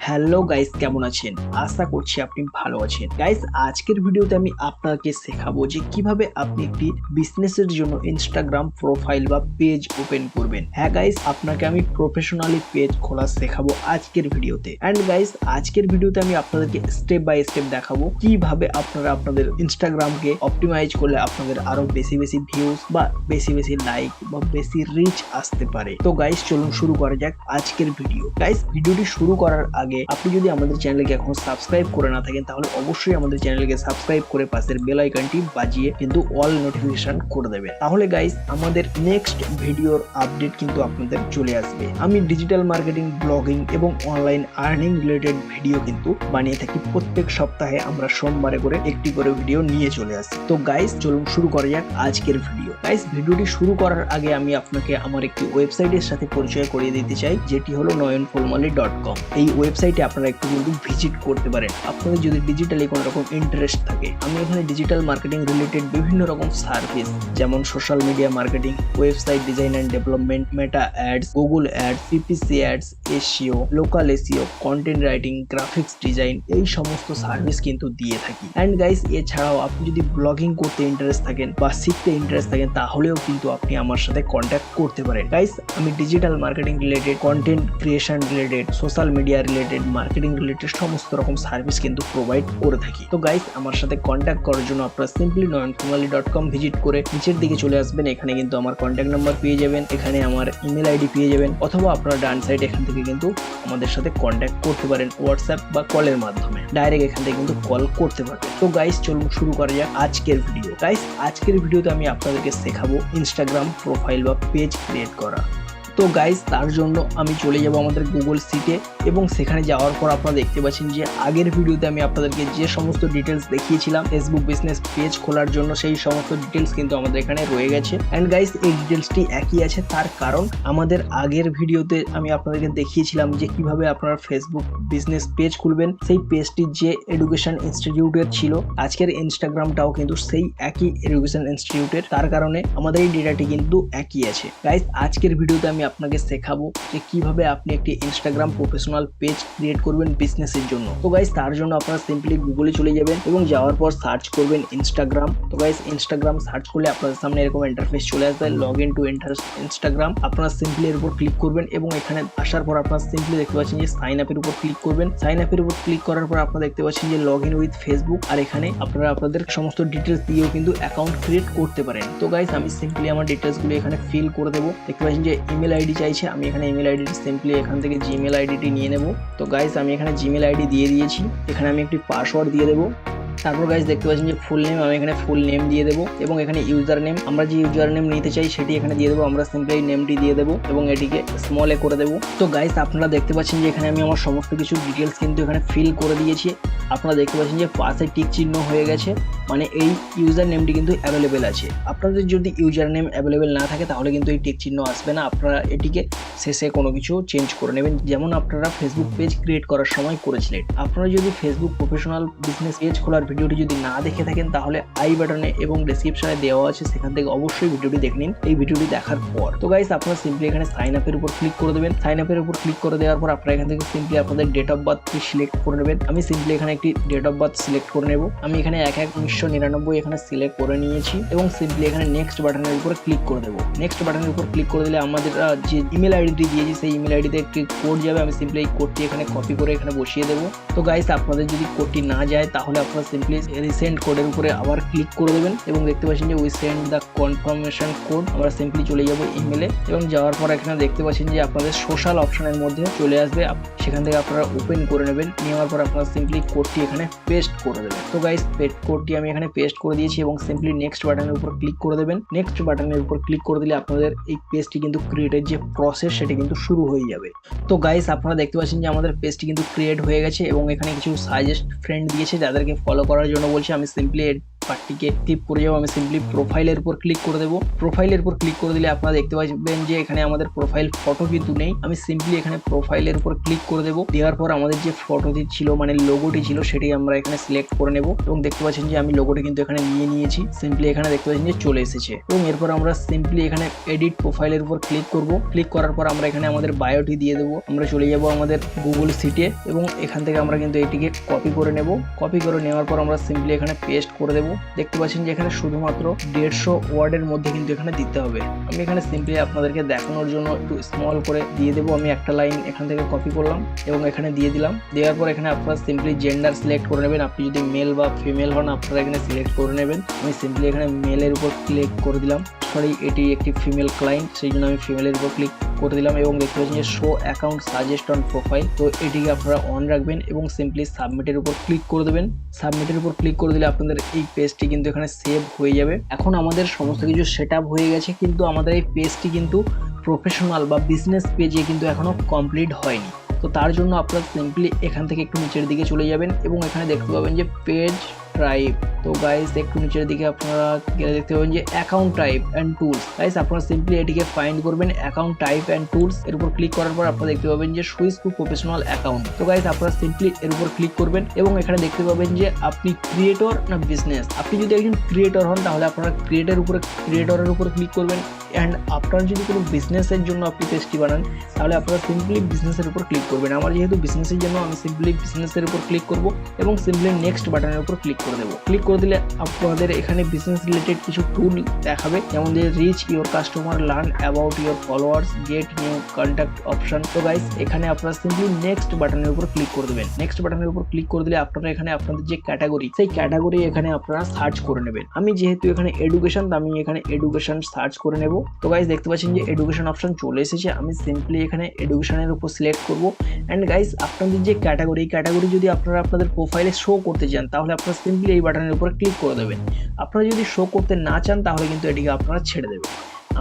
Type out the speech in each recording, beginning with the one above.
Hello guys, কেমন আছেন? আশা করছি আপনি ভালো আছেন। গাইস, আজকের ভিডিওতে আমি আপনাকে শেখাবো যে কিভাবে আপনি একটি বিজনেসের জন্য ইনস্টাগ্রাম প্রোফাইল বা পেজ ওপেন করবেন। হ্যাঁ গাইস, আপনাকে আমি প্রফেশনালি পেজ খোলা শেখাবো আজকের ভিডিওতে। এন্ড গাইস, আজকের ভিডিওতে আমি আপনাদেরকে স্টেপ বাই স্টেপ দেখাবো কিভাবে আপনারা আপনাদের ইনস্টাগ্রামকে অপটিমাইজ করলে আপনাদের আরো বেশি ভিউজ বা বেশি লাইক বা বেশি রিচ আসতে পারে। তো গাইস, চলুন শুরু করা যাক আজকের ভিডিও। গাইস, ভিডিওটি শুরু করার আগে আপনি যদি আমাদের চ্যানেলকে এখনো সাবস্ক্রাইব করে না থাকেন তাহলে অবশ্যই আমাদের চ্যানেলকে সাবস্ক্রাইব করে পাশের বেল আইকনটি বাজিয়ে কিন্তু অল নোটিফিকেশন করে দেবেন। তাহলে গাইস, আমাদের নেক্সট ভিডিওর আপডেট কিন্তু আপনাদের চলে আসবে। আমি ডিজিটাল মার্কেটিং, ব্লগিং এবং অনলাইন আর্নিং রিলেটেড ভিডিও কিন্তু বানিয়ে থাকি। প্রত্যেক সপ্তাহে আমরা সোমবারে করে একটি করে ভিডিও নিয়ে চলে আসি। তো গাইস, চলুন শুরু করা যাক আজকের ভিডিও। গাইস, ভিডিওটি শুরু করার আগে আমি আপনাকে আমার একটি ওয়েবসাইটের সাথে পরিচয় করিয়ে দিতে চাই, যেটি হলো nayanfulmali.com। এই ওয়েবসাইটে আপনারা একটু কিন্তু ভিজিট করতে পারেন আপনাদের যদি ডিজিটালি কোনো রকম ইন্টারেস্ট থাকে। আমি এখানে ডিজিটাল মার্কেটিং রিলেটেড বিভিন্ন রকম সার্ভিস যেমন social media marketing, website design and development, meta ads, Google ads, PPC ads, SEO, local SEO, content writing, graphics design, এই সমস্ত সার্ভিস কিন্তু দিয়ে থাকি। এন্ড গাইস, এছাড়াও আপনি যদি ব্লগিং করতে ইন্টারেস্ট থাকেন বা শিখতে ইন্টারেস্ট থাকেন তাহলেও কিন্তু আপনি আমার সাথে কন্ট্যাক্ট করতে পারেন। গাইস, আমি digital marketing related, content creation related, social media related, marketing related সমস্ত রকম সার্ভিস কিন্তু প্রোভাইড করে থাকি। তো গাইস, আমার সাথে কন্ট্যাক্ট করার জন্য আপনারা সিম্পলি nayanfulmali.com ভিজিট করে নিচের দিকে চলে আসবেন। এখানে কিন্তু আমার কন্ট্যাক্ট নাম্বার পেয়ে যাবেন, এখানে আমার ইমেল আইডি পেয়ে যাবেন, অথবা আপনারা ডান সাইড এখান থেকে কিন্তু আমাদের সাথে কন্ট্যাক্ট করতে পারেন হোয়াটসঅ্যাপ বা কলের মাধ্যমে। ডাইরেক্ট এখান থেকে কিন্তু কল করতে পারবেন। তো গাইস, চলুন শুরু করা যাক আজকের ভিডিও। গাইস, আজকের ভিডিওতে আমি আপনাদেরকে শেখাবো ইনস্টাগ্রাম প্রোফাইল বা পেজ ক্রিয়েট করা। তো গাইস, তার জন্য আমি চলে যাব আমাদের গুগল সিটে এবং সেখানে যাওয়ার পর আপনারা দেখতে পাচ্ছেন যে আগের ভিডিওতে আমি আপনাদেরকে যে সমস্ত ডিটেলস দেখিয়েছিলাম ফেসবুক বিজনেস পেজ খোলার জন্য, সেই সমস্ত ডিটেলস কিন্তু আমাদের এখানে রয়ে গেছে। এন্ড গাইস, এই ডিটেলসটি একই আছে, তার কারণ আমাদের আগের ভিডিওতে আমি আপনাদেরকে দেখিয়েছিলাম যে কিভাবে আপনারা ফেসবুক বিজনেস পেজ খুলবেন। সেই পেজটি যে এডুকেশন ইনস্টিটিউটের ছিল, আজকের ইনস্টাগ্রামটাও কিন্তু সেই একই এডুকেশন ইনস্টিটিউটের, তার কারণে আমাদের এই ডেটাটি কিন্তু একই আছে। গাইস, আজকের ভিডিওতে আমি আপনাকে শেখাবো যে কিভাবে আপনি একটি ইনস্টাগ্রাম প্রফেশনাল পেজ ক্রিয়েট করবেন বিজনেসের জন্য। তো গাইস, তার জন্য আপনারা সিম্পলি গুগলে চলে যাবেন এবং যাওয়ার পর সার্চ করবেন ইনস্টাগ্রাম। তো গাইস, ইনস্টাগ্রাম সার্চ করলে আপনাদের সামনে এরকম ইন্টারফেস চলে আসবে, লগ ইন টু ইনস্টাগ্রাম। আপনারা সিম্পলি এর উপর ক্লিক করবেন এবং এখানে আসার পর আপনারা সিম্পলি দেখতে পাচ্ছেন যে সাইন আপের উপর ক্লিক করবেন। সাইন আপের উপর ক্লিক করার পর আপনারা দেখতে পাচ্ছেন যে লগ ইন উইথ ফেসবুক, আর এখানে আপনারা আপনাদের সমস্ত ডিটেলস দিয়েও কিন্তু অ্যাকাউন্ট ক্রিয়েট করতে পারেন। তো গাইস, আমি সিম্পলি আমার ডিটেলস গুলো এখানে ফিল করে দেবো। দেখতে পাচ্ছেন যে ইমেল আইডি চাইছে, আমি এখানে ইমেল আইডি সিম্পলি এখান থেকে জিমেল আইডিটি নিয়ে নেব। তো গাইস, আমি এখানে জিমেল আইডি দিয়ে দিয়েছি, এখানে আমি একটি পাসওয়ার্ড দিয়ে দেবো। তারপর গাইস, দেখতে পাচ্ছেন যে ফুল নেম, আমি এখানে ফুল নেম দিয়ে দেবো এবং এখানে ইউজার নেম, আমরা যে ইউজার নেম নিতে চাই সেটি এখানে দিয়ে দেবো। আমরা সিম্পলি এই নেমটি দিয়ে দেবো এবং এটিকে স্মল এ করে দেবো। তো গাইস, আপনারা দেখতে পাচ্ছেন যে এখানে আমি আমার সমস্ত কিছু ডিটেলস কিন্তু এখানে ফিল করে দিয়েছি। আপনারা দেখতে পাচ্ছেন যে পাশে টিক চিহ্ন হয়ে গেছে, মানে এই ইউজার নেমটি কিন্তু অ্যাভেলেবেল আছে। আপনাদের যদি ইউজার নেম অ্যাভেলেবেল না থাকে তাহলে কিন্তু এই টিক চিহ্ন আসবে না। আপনারা এটিকে শেষে কোনো কিছু চেঞ্জ করে নেবেন, যেমন আপনারা ফেসবুক পেজ ক্রিয়েট করার সময় করেছিলেন। আপনারা যদি ফেসবুক প্রফেশনাল বিজনেস পেজ খোলার ভিডিওটি যদি না দেখে থাকেন তাহলে আই বাটনে এবং ডেসক্রিপশনে দেওয়া আছে, সেখান থেকে অবশ্যই ভিডিওটি দেখে নিন এই ভিডিওটি দেখার পর। তো গাইস, আপনারা সিম্পলি এখানে সাইন আপের উপর ক্লিক করে দেবেন। সাইন আপের উপর ক্লিক করে দেওয়ার পর আপনারা এখান থেকে সিম্পলি আপনাদের ডেট অফ বার্থটি সিলেক্ট করে নেবেন। আমি সিম্পলি এখানে একটি ডেট অফ বার্থ সিলেক্ট করে নেব। আমি এখানে 1/1/1999 এখানে সিলেক্ট করে নিয়েছি এবং সিম্পলি এখানে নেক্সট বাটনের উপর ক্লিক করে দেবো। নেক্সট বাটনের উপর ক্লিক করে দিলে আমাদের যে ইমেল আইডিটি দিয়েছি সেই ইমেল আইডিতে একটি কোড যাবে। আমি সিম্পলি এই কোডটি এখানে কপি করে এখানে বসিয়ে দেবো। তো গাইস, আপনাদের যদি কোডটি না যায় তাহলে আপনারা সিম্পলি রিসেন্ড কোডের উপরে আবার ক্লিক করে দেবেন এবং দেখতে পাচ্ছেন যে we send the confirmation code. আমরা সিম্পলি চলে যাব ইমেলে এবং যাওয়ার পর এখানে দেখতে পাচ্ছেন যে আপনাদের সোশ্যাল অপশনের মধ্যে চলে আসবে, সেখান থেকে আপনারা ওপেন করে নেবেন। নেওয়ার পর আপনারা সিম্পলি কোডটি এখানে পেস্ট করে দেবেন। তো গাইস, কোডটি আমি এখানে পেস্ট করে দিয়েছি এবং সিম্পলি নেক্সট বাটনের উপর ক্লিক করে দেবেন। নেক্সট বাটনের উপর ক্লিক করে দিলে আপনাদের এই পেজটি কিন্তু ক্রিয়েটের যে প্রসেস সেটি কিন্তু শুরু হয়ে যাবে। তো গাইস, আপনারা দেখতে পাচ্ছেন যে আমাদের পেজটি কিন্তু ক্রিয়েট হয়ে গেছে এবং এখানে কিছু সাজেস্ট ফ্রেন্ড দিয়েছে যাদেরকে ফলো করার জন্য বলছে। আমি সিম্পলি পার্টটিকে ক্লিক করে যাবো। আমি সিম্পলি প্রোফাইলের উপর ক্লিক করে দেবো। প্রোফাইলের উপর ক্লিক করে দিলে আপনারা দেখতে পাবেন যে এখানে আমাদের প্রোফাইল ফটো কিন্তু নেই। আমি সিম্পলি এখানে প্রোফাইলের উপর ক্লিক করে দেবো। দেওয়ার পর আমাদের যে ফটোটি ছিল মানে লোগোটি ছিল সেটি আমরা এখানে সিলেক্ট করে নেব এবং দেখতে পাচ্ছেন যে আমি লোগোটি কিন্তু এখানে নিয়ে নিয়েছি। সিম্পলি এখানে দেখতে পাচ্ছেন যে চলে এসেছে এবং এরপর আমরা সিম্পলি এখানে এডিট প্রোফাইলের উপর ক্লিক করব। ক্লিক করার পর আমরা এখানে আমাদের বায়োটি দিয়ে দেবো। আমরা চলে যাব আমাদের গুগল সিটে এবং এখান থেকে আমরা কিন্তু এটিকে কপি করে নেব। কপি করে নেওয়ার পর আমরা সিম্পলি এখানে পেস্ট করে দেবো। দেখতে পাচ্ছেন যে এখানে শুধুমাত্র 150 ওয়ার্ডের মধ্যে কিন্তু এখানে দিতে হবে। আমি এখানে সিম্পলি আপনাদেরকে দেখানোর জন্য একটু স্মল করে দিয়ে দেবো। আমি একটা লাইন এখান থেকে কপি করলাম এবং এখানে দিয়ে দিলাম। দেওয়ার পর এখানে আপনারা সিম্পলি জেন্ডার সিলেক্ট করে নেবেন। আপনি যদি মেল বা ফিমেল হন আপনারা এখানে সিলেক্ট করে নেবেন। আমি সিম্পলি এখানে মেলের উপর ক্লিক করে দিলাম। সরি, এটি একটি ফিমেল ক্লায়েন্ট, সেই জন্য আমি ফিমেলের উপর ক্লিক করে দিলাম এবং দেখতে পাচ্ছেন যে show account suggest on profile, তো এটিকে আপনারা অন রাখবেন এবং সিম্পলি সাবমিটের উপর ক্লিক করে দেবেন। সাবমিটের উপর ক্লিক করে দিলে আপনাদের এই পেজটি কিন্তু এখানে সেভ হয়ে যাবে। এখন আমাদের সমস্ত কিছু সেট আপ হয়ে গেছে, কিন্তু আমাদের এই পেজটি কিন্তু প্রফেশনাল বা বিজনেস পেজে কিন্তু এখনো কমপ্লিট হয়নি। তো তার জন্য আপনারা সিম্পলি এখান থেকে একটু নিচের দিকে চলে যাবেন এবং এখানে দেখতে পাবেন যে পেজ টাইপ। তো গাইস একটু নিচের দিকে আপনারা গেলে দেখতে পাবেন যে account type and tools. Guys আপনারা সিম্পলি এটিকে ফাইন্ড করবেন অ্যাকাউন্ট টাইপ অ্যান্ড টুলস। এর উপর ক্লিক করার পর আপনারা দেখতে পাবেন যে সুইচ টু প্রফেশনাল অ্যাকাউন্ট। তো গাইস আপনারা সিম্পলি এর উপর ক্লিক করবেন এবং এখানে দেখতে পাবেন যে আপনি ক্রিয়েটর না বিজনেস। আপনি যদি একজন ক্রিয়েটর হন তাহলে আপনারা ক্রিয়েটরের উপর ক্লিক করবেন। অ্যান্ড আপনার যদি কোনো বিজনেসের জন্য আপনি পেজটি বানান তাহলে আপনারা সিম্পলি বিজনেসের উপর ক্লিক করবেন। আমার যেহেতু বিজনেসের জন্য আমি সিম্পলি বিজনেসের উপর ক্লিক করব এবং সিম্পলি নেক্সট বাটনের উপর ক্লিক করে দেবো। ক্লিক করে দিলে আপনাদের এখানে বিজনেস রিলেটেড কিছু টুল দেখাবে, যেমন যে reach your customer, learn about your followers, get new contact option. তো গাইস এখানে আপনারা সিম্পলি নেক্সট বাটনের উপর ক্লিক করে দেবেন। নেক্সট বাটনের উপর ক্লিক করে দিলে আপনারা এখানে আপনাদের যে ক্যাটাগরি সেই ক্যাটাগরি এখানে আপনারা সার্চ করে নেবেন। আমি যেহেতু এখানে এডুকেশন, আমি এখানে এডুকেশন সার্চ করে নেব। তো গাইস দেখতে পাচ্ছেন যে এডুকেশন অপশন চলে এসেছে। আমি সিম্পলি এখানে এডুকেশনের উপর সিলেক্ট করব। অ্যান্ড গাইস আপনাদের যে ক্যাটাগরি যদি আপনারা আপনাদের প্রোফাইলে শো করতে চান তাহলে আপনারা সিম্পলি এই বাটনের উপর ক্লিক করে দেবেন। আপনারা যদি শো করতে না চান তাহলে কিন্তু এটিকে আপনারা ছেড়ে দেবেন।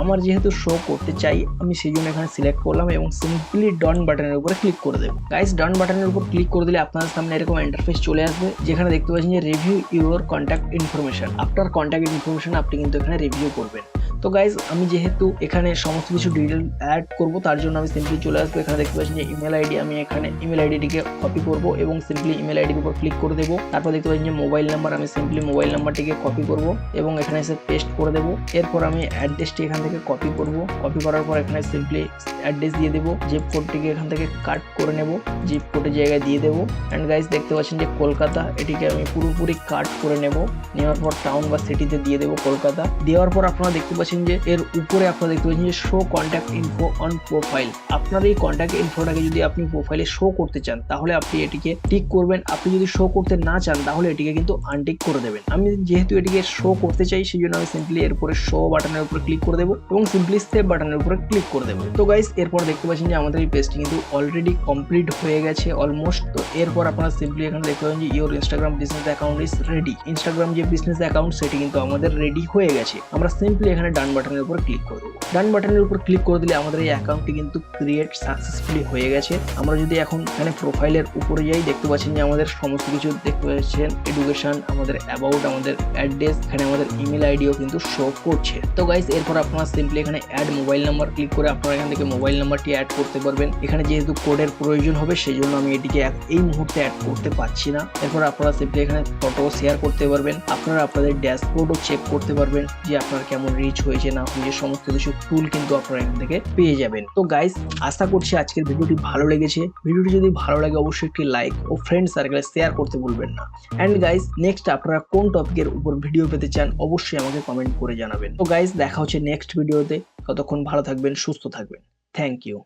আমার যেহেতু শো করতে চাই আমি সেই জন্য এখানে সিলেক্ট করলাম এবং সিম্পলি ডান বাটনের উপরে ক্লিক করে দেবো। গাইস ডান বাটনের উপর ক্লিক করে দিলে আপনার সামনে এরকম ইন্টারফেস চলে আসবে, যেখানে দেখতে পাচ্ছেন যে রিভিউ ইউর কন্ট্যাক্ট ইনফরমেশন। আপনার কন্ট্যাক্ট ইনফরমেশন আপনি কিন্তু এখানে রিভিউ করবেন। তো গাইজ আমি যেহেতু এখানে সমস্ত কিছু ডিটেল অ্যাড করব তার জন্য আমি সিম্পলি চলে আসবো। এখানে দেখতে পাচ্ছেন যে ইমেল আইডি, আমি এখানে ইমেল আইডিটিকে কপি করব এবং সিম্পলি ইমেল আইডির উপর ক্লিক করে দেবো। তারপর দেখতে পাচ্ছেন যে মোবাইল নাম্বার, আমি সিম্পলি মোবাইল নাম্বারটিকে কপি করব এবং এখানে এসে পেস্ট করে দেবো। এরপর আমি অ্যাড্রেসটি এখান থেকে কপি করব। কপি করার পর এখানে সিম্পলি অ্যাড্রেস দিয়ে দেবো। জিপ কোডটিকে এখান থেকে কাট করে নেব, জিপ কোডের জায়গায় দিয়ে দেবো। অ্যান্ড গাইজ দেখতে পাচ্ছেন যে কলকাতা, এটিকে আমি পুরোপুরি কাট করে নেব। নেওয়ার পর টাউন বা সিটিতে দিয়ে দেবো কলকাতা। দেওয়ার পর আপনারা দেখতে পাচ্ছেন যে এর উপরে আপনারা দেখতে পাচ্ছেন যে show contact info on profile. আপনার এই কন্ট্যাক্ট ইনফোটাকে যদি আপনি প্রোফাইলে শো করতে চান তাহলে আপনি এটিকে টিক করবেন। আপনি যদি শো করতে না চান তাহলে এটিকে কিন্তু আনটিক করে দেবেন। আমি যেহেতু এটিকে শো করতে চাই সেই জন্য আমি সিম্পলি এর উপরে শো বাটনের উপরে ক্লিক করে দেবো এবং সিম্পলি সেভ বাটনের উপরে ক্লিক করে দেবো। তো গাইস এরপর দেখতে পাচ্ছেন যে আমাদের এই পেজটি কিন্তু অলরেডি কমপ্লিট হয়ে গেছে অলমোস্ট। তো এরপর আপনারা সিম্পলি এখানে দেখতে পাচ্ছেন যে your Instagram business account is ready. Instagram যে বিজনেস অ্যাকাউন্ট সেটি কিন্তু আমাদের রেডি হয়ে গেছে। আমরা সিম্পলি এখানে ডান বাটনের উপর ক্লিক করে দেবো। ডান বাটনের উপর ক্লিক করে দিলে আমাদের এই অ্যাকাউন্টটি কিন্তু ক্রিয়েট সাকসেসফুলি হয়ে গেছে। আমরা যদি এখন এখানে প্রোফাইলের উপরে যাই দেখতে পাচ্ছেন যে আমাদের সমস্ত কিছু দেখতে পাচ্ছেন, এডুকেশন, আমাদের অ্যাবাউট, আমাদের অ্যাড্রেস, এখানে আমাদের ইমেল আইডিও কিন্তু শো করছে। তো গাইস এরপর আপনারা সিম্পলি এখানে অ্যাড মোবাইল নাম্বার ক্লিক করে আপনারা এখান থেকে মোবাইল নাম্বারটি অ্যাড করতে পারবেন। এখানে যেহেতু কোডের প্রয়োজন হবে সেই জন্য আমি এটিকে এই মুহূর্তে অ্যাড করতে পারছি না। এরপর আপনারা সিম্পলি এখানে ফটো শেয়ার করতে পারবেন। আপনারা আপনাদের ড্যাশবোর্ডও চেক করতে পারবেন যে আপনার কেমন রিচ হয়েছে না হয়েছে, সমস্ত কিছু টুল কিন্তু আপনারা এখান থেকে পেয়ে যাবেন। তো গাইস আশা করছি আজকের ভিডিওটি ভালো লেগেছে। ভিডিওটি যদি ভালো লাগে অবশ্যই একটি লাইক ও ফ্রেন্ড সার্কেলে শেয়ার করতে ভুলবেন না। এন্ড গাইস নেক্সট আপনারা কোন টপিকের উপর ভিডিও পেতে চান অবশ্যই আমাকে কমেন্ট করে জানাবেন। তো গাইস দেখা হচ্ছে নেক্সট ভিডিওতে। ততক্ষণ ভালো থাকবেন, সুস্থ থাকবেন। Thank you.